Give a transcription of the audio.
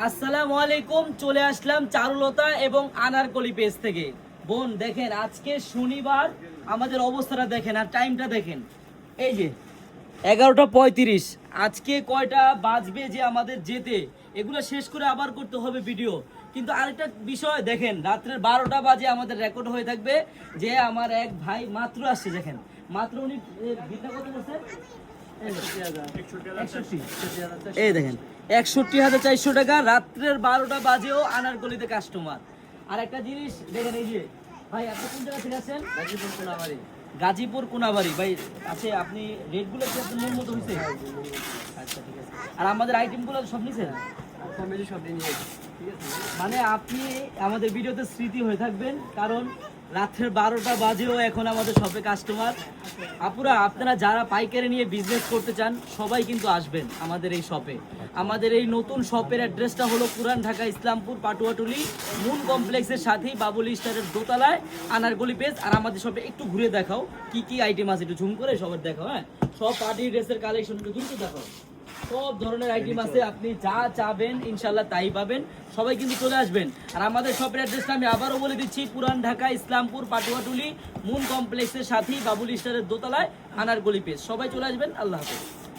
আসসালামু আলাইকুম, চলে আসলাম চারুলতা এবং আনারকলি পেজ থেকে। বোন দেখেন, আজকে শনিবার, আমাদের অবস্থাটা দেখেন আর টাইমটা দেখেন। এই যে 11:35, আজকে কয়টা বাজবে যে আমাদের যেতে, এগুলো শেষ করে আবার করতে হবে ভিডিও। কিন্তু আরেকটা বিষয় দেখেন, রাত্রের 12টা বাজে আমাদের রেকর্ড হয়ে থাকবে যে আমার এক ভাই মাত্র আসছে। দেখেন মাত্র উনি বিলটা কত করছেন, এই দেখেন 61,400 টাকা। রাত্রের 12টা বাজেও আনারকলিতে কাস্টমার। আর একটা জিনিস দেখেন, এই যে ভাই আপনি কোন জায়গা থেকে আছেন? গাজীপুর কোনাবাড়ি। গাজীপুর কোনাবাড়ি ভাই আছে। আপনি রেটগুলো কি আপনার মন মতো হয়েছে? আচ্ছা ঠিক আছে। আর আমাদের আইটেমগুলো সব নিছেন? সব নিয়ে, ঠিক আছে। মানে আপনি আমাদের ভিডিওতে স্মৃতি হয়ে থাকবেন, কারণ রাত্রের 12টা বাজেও এখন আমাদের শপে কাস্টমার। আপুরা, আপনারা যারা পাইকারি নিয়ে বিজনেস করতে চান সবাই কিন্তু আসবেন আমাদের এই শপে। আমাদের এই নতুন শপের অ্যাড্রেসটা হলো পুরান ঢাকা ইসলামপুর পাটুয়াটুলি মুন কমপ্লেক্সের সাথেই বাবুল স্টারের দোতলায় আনারকলি পেজ। আর আমাদের শপে একটু ঘুরে দেখাও কি কি আইটেম আছে, একটু ঝুম করে সবার দেখাও। হ্যাঁ, সব পার্টি ড্রেসের কালেকশন একটু দ্রুত দেখাও। সব ধরনের আইটেম আছে, আপনি যা চাবেন ইনশাল্লাহ তাই পাবেন। সবাই কিন্তু চলে আসবেন। আর আমাদের শপের অ্যাড্রেসটা আমি আবারও বলে দিচ্ছি, পুরান ঢাকা ইসলামপুর পাটুয়াটুলি মুন কমপ্লেক্সের সাথেই বাবুল স্টারের দোতলায় আনারকলি পেজ। সবাই চলে আসবেন। আল্লাহ হাফেজ।